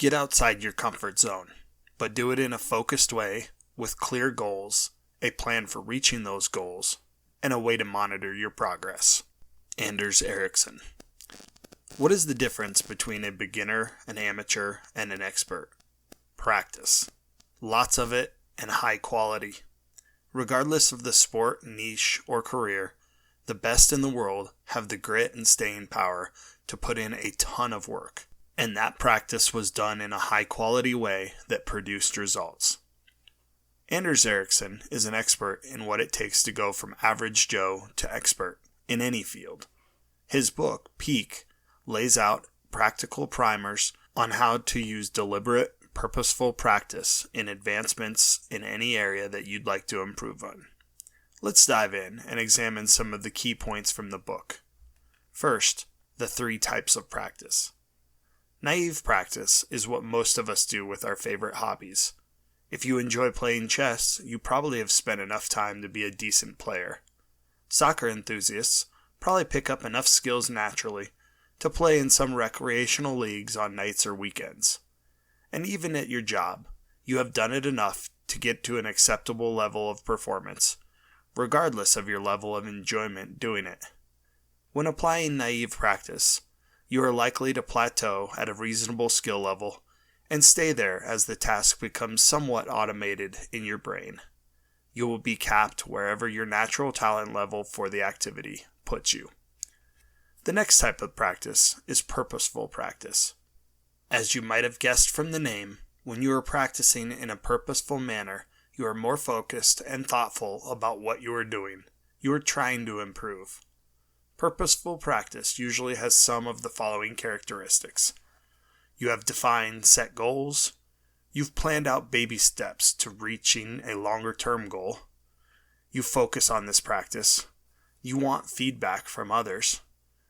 Get outside your comfort zone, but do it in a focused way with clear goals, a plan for reaching those goals, and a way to monitor your progress. Andres Ericsson. What is the difference between a beginner, an amateur, and an expert? Practice. Lots of it and high quality. Regardless of the sport, niche, or career, the best in the world have the grit and staying power to put in a ton of work. And that practice was done in a high quality way that produced results. Andres Ericsson is an expert in what it takes to go from average Joe to expert in any field. His book, Peak, lays out practical primers on how to use deliberate, purposeful practice in advancements in any area that you'd like to improve on. Let's dive in and examine some of the key points from the book. First, the 3 types of practice. Naive practice is what most of us do with our favorite hobbies. If you enjoy playing chess, you probably have spent enough time to be a decent player. Soccer enthusiasts probably pick up enough skills naturally to play in some recreational leagues on nights or weekends. And even at your job, you have done it enough to get to an acceptable level of performance, regardless of your level of enjoyment doing it. When applying naive practice, you are likely to plateau at a reasonable skill level and stay there as the task becomes somewhat automated in your brain. You will be capped wherever your natural talent level for the activity puts you. The next type of practice is purposeful practice. As you might have guessed from the name, when you are practicing in a purposeful manner, you are more focused and thoughtful about what you are doing. You are trying to improve. Purposeful practice usually has some of the following characteristics. You have defined set goals. You've planned out baby steps to reaching a longer-term goal. You focus on this practice. You want feedback from others.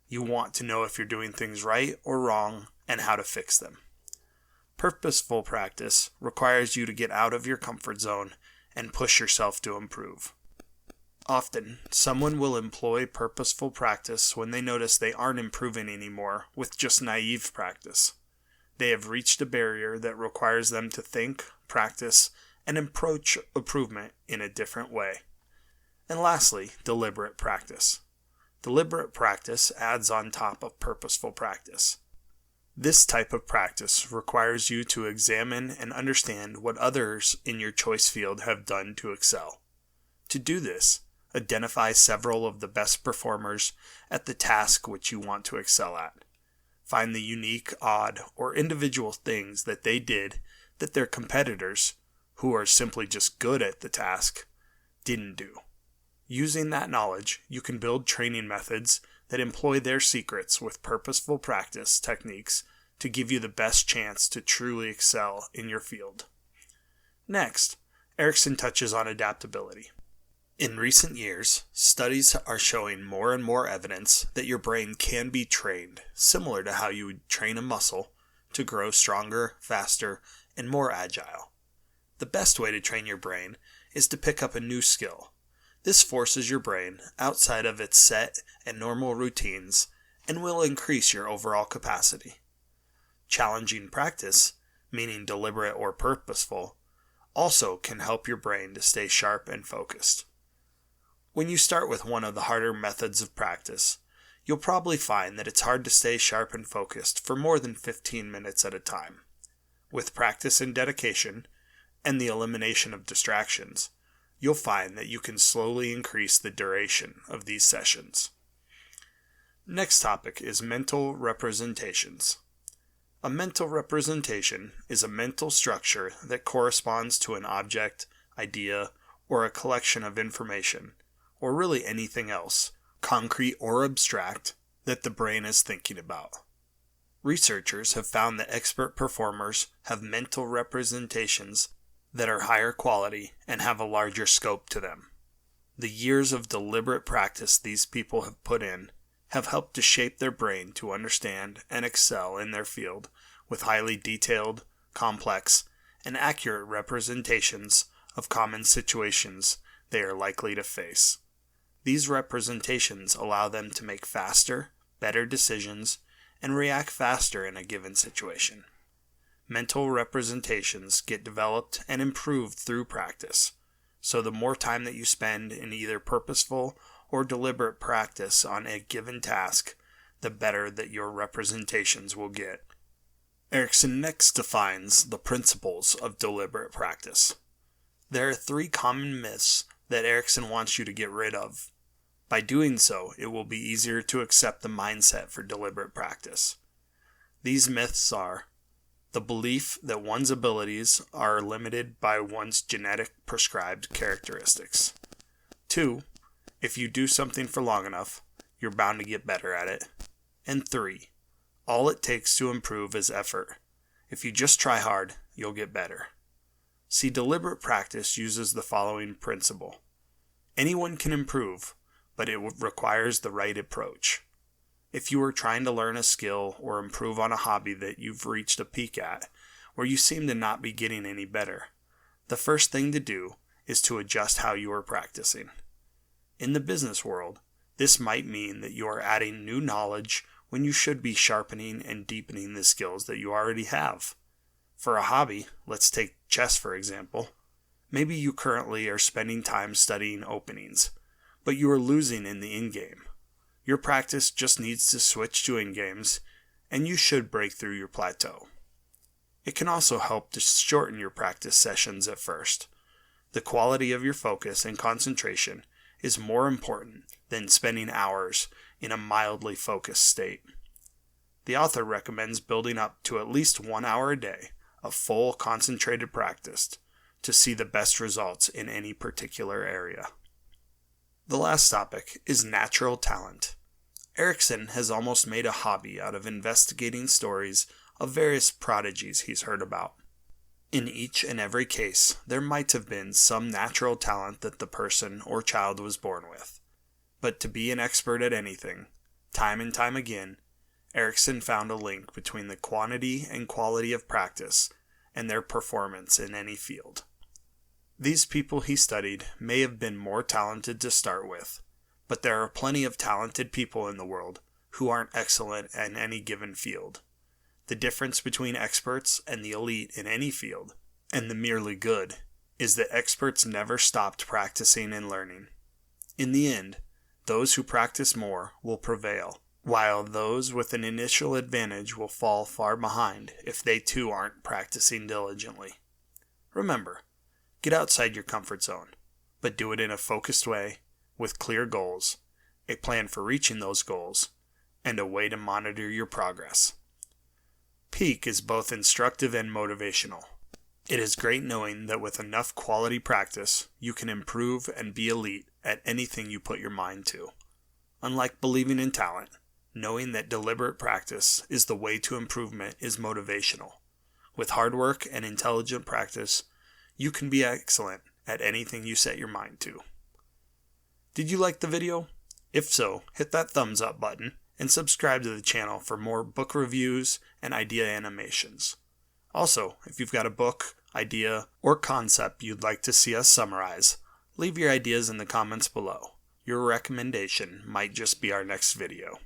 You want to know if you're doing things right or wrong and how to fix them. Purposeful practice requires you to get out of your comfort zone and push yourself to improve. Often, someone will employ purposeful practice when they notice they aren't improving anymore with just naive practice. They have reached a barrier that requires them to think, practice, and approach improvement in a different way. And lastly, deliberate practice. Deliberate practice adds on top of purposeful practice. This type of practice requires you to examine and understand what others in your choice field have done to excel. To do this, identify several of the best performers at the task which you want to excel at. Find the unique, odd, or individual things that they did that their competitors, who are simply just good at the task, didn't do. Using that knowledge, you can build training methods that employ their secrets with purposeful practice techniques to give you the best chance to truly excel in your field. Next, Ericsson touches on adaptability. In recent years, studies are showing more and more evidence that your brain can be trained, similar to how you would train a muscle, to grow stronger, faster, and more agile. The best way to train your brain is to pick up a new skill. This forces your brain outside of its set and normal routines and will increase your overall capacity. Challenging practice, meaning deliberate or purposeful, also can help your brain to stay sharp and focused. When you start with one of the harder methods of practice, you'll probably find that it's hard to stay sharp and focused for more than 15 minutes at a time. With practice and dedication, and the elimination of distractions, you'll find that you can slowly increase the duration of these sessions. Next topic is mental representations. A mental representation is a mental structure that corresponds to an object, idea, or a collection of information, or really anything else, concrete or abstract, that the brain is thinking about. Researchers have found that expert performers have mental representations that are higher quality and have a larger scope to them. The years of deliberate practice these people have put in have helped to shape their brain to understand and excel in their field with highly detailed, complex, and accurate representations of common situations they are likely to face. These representations allow them to make faster, better decisions and react faster in a given situation. Mental representations get developed and improved through practice. So the more time that you spend in either purposeful or deliberate practice on a given task, the better that your representations will get. Ericsson next defines the principles of deliberate practice. There are 3 common myths that Ericsson wants you to get rid of. By doing so, it will be easier to accept the mindset for deliberate practice. These myths are the belief that one's abilities are limited by one's genetic prescribed characteristics. 2, if you do something for long enough, you're bound to get better at it. And 3, all it takes to improve is effort. If you just try hard, you'll get better. See, deliberate practice uses the following principle. Anyone can improve, but it requires the right approach. If you are trying to learn a skill or improve on a hobby that you've reached a peak at, where you seem to not be getting any better, the first thing to do is to adjust how you are practicing. In the business world, this might mean that you are adding new knowledge when you should be sharpening and deepening the skills that you already have. For a hobby, let's take chess for example. Maybe you currently are spending time studying openings, but you are losing in the in-game. Your practice just needs to switch to in-games, and you should break through your plateau. It can also help to shorten your practice sessions at first. The quality of your focus and concentration is more important than spending hours in a mildly focused state. The author recommends building up to at least 1 hour a day of full concentrated practice to see the best results in any particular area. The last topic is natural talent. Ericsson has almost made a hobby out of investigating stories of various prodigies he's heard about. In each and every case, there might have been some natural talent that the person or child was born with. But to be an expert at anything, time and time again, Ericsson found a link between the quantity and quality of practice and their performance in any field. These people he studied may have been more talented to start with, but there are plenty of talented people in the world who aren't excellent in any given field. The difference between experts and the elite in any field, and the merely good, is that experts never stopped practicing and learning. In the end, those who practice more will prevail, while those with an initial advantage will fall far behind if they too aren't practicing diligently. Remember, get outside your comfort zone, but do it in a focused way, with clear goals, a plan for reaching those goals, and a way to monitor your progress. Peak is both instructive and motivational. It is great knowing that with enough quality practice, you can improve and be elite at anything you put your mind to. Unlike believing in talent, knowing that deliberate practice is the way to improvement is motivational. With hard work and intelligent practice, you can be excellent at anything you set your mind to. Did you like the video? If so, hit that thumbs up button and subscribe to the channel for more book reviews and idea animations. Also, if you've got a book, idea, or concept you'd like to see us summarize, leave your ideas in the comments below. Your recommendation might just be our next video.